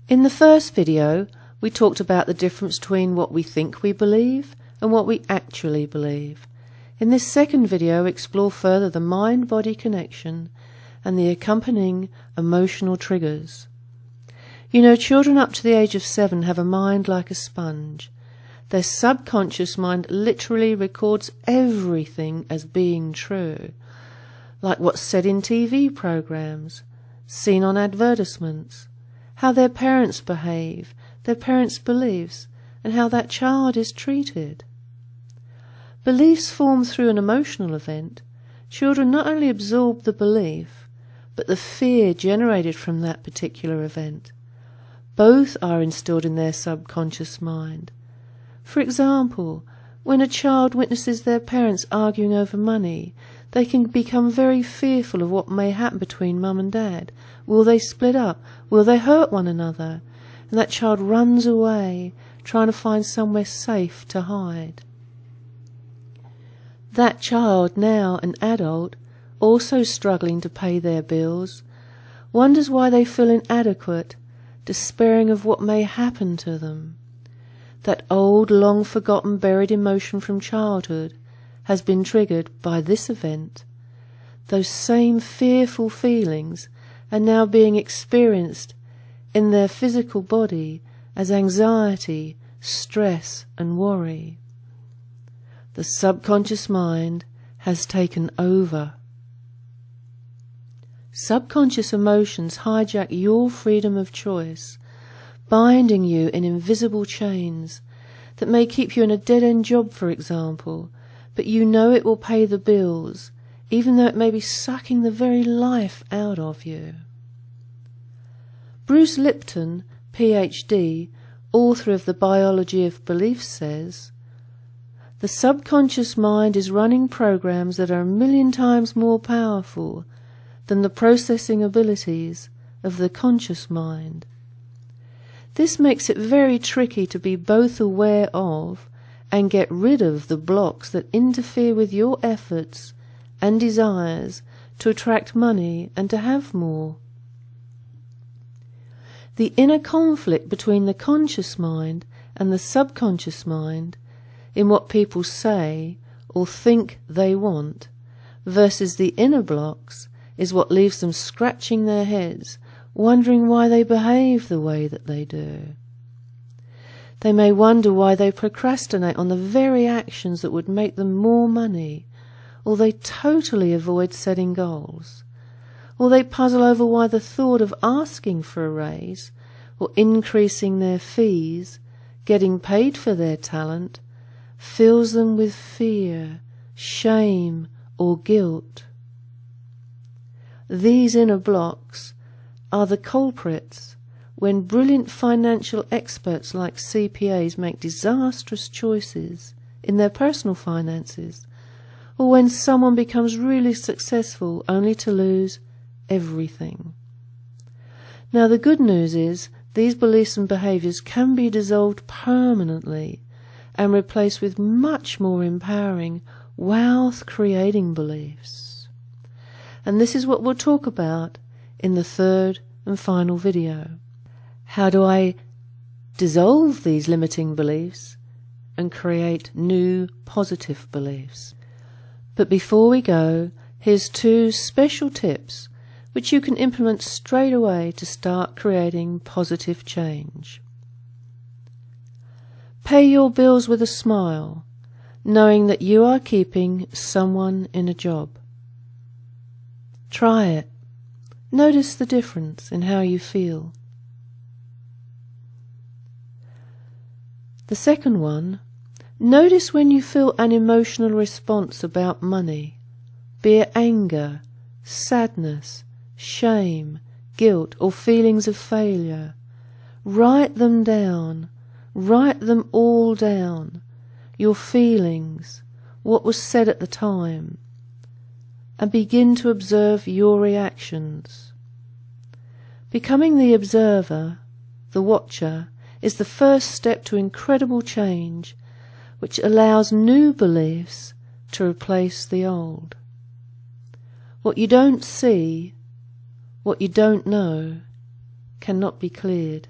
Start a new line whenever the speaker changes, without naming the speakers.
In the first video, we talked about the difference between what we think we believe and what we actually believe. In this second video, explore further the mind-body connection and the accompanying emotional triggers. You know, children up to the age of 7 have a mind like a sponge. Their subconscious mind literally records everything as being true, like what's said in TV programs, seen on advertisements, how their parents behave, their parents' beliefs, and how that child is treated. Beliefs formed through an emotional event. Children not only absorb the belief, but the fear generated from that particular event. Both are instilled in their subconscious mind. For example, when a child witnesses their parents arguing over money, they can become very fearful of what may happen between mum and dad. Will they split up? Will they hurt one another? And that child runs away, trying to find somewhere safe to hide. That child, now an adult, also struggling to pay their bills, wonders why they feel inadequate, despairing of what may happen to them. That old, long-forgotten, buried emotion from childhood has been triggered by this event. Those same fearful feelings are now being experienced in their physical body as anxiety, stress, and worry. The subconscious mind has taken over. Subconscious emotions hijack your freedom of choice, binding you in invisible chains that may keep you in a dead-end job, for example, but you know it will pay the bills, even though it may be sucking the very life out of you. Bruce Lipton, PhD, author of The Biology of Belief, says, "The subconscious mind is running programs that are 1,000,000 times more powerful than the processing abilities of the conscious mind. This makes it very tricky to be both aware of and get rid of the blocks that interfere with your efforts and desires to attract money and to have more. The inner conflict between the conscious mind and the subconscious mind in what people say or think they want versus the inner blocks is what leaves them scratching their heads, wondering why they behave the way that they do. They may wonder why they procrastinate on the very actions that would make them more money, or they totally avoid setting goals, or they puzzle over why the thought of asking for a raise or increasing their fees, getting paid for their talent, fills them with fear, shame, or guilt. These inner blocks are the culprits when brilliant financial experts like CPAs make disastrous choices in their personal finances, or when someone becomes really successful only to lose everything. Now, the good news is these beliefs and behaviours can be dissolved permanently and replaced with much more empowering, wealth-creating beliefs. And this is what we'll talk about in the third and final video. How do I dissolve these limiting beliefs and create new positive beliefs? But before we go, here's 2 special tips which you can implement straight away to start creating positive change. Pay your bills with a smile, knowing that you are keeping someone in a job. Try it. Notice the difference in how you feel. The second one, notice when you feel an emotional response about money, be it anger, sadness, shame, guilt, or feelings of failure. Write them down. Write them all down. Your feelings, what was said at the time, and begin to observe your reactions. Becoming the observer, the watcher, is the first step to incredible change, which allows new beliefs to replace the old. What you don't see, what you don't know, cannot be cleared.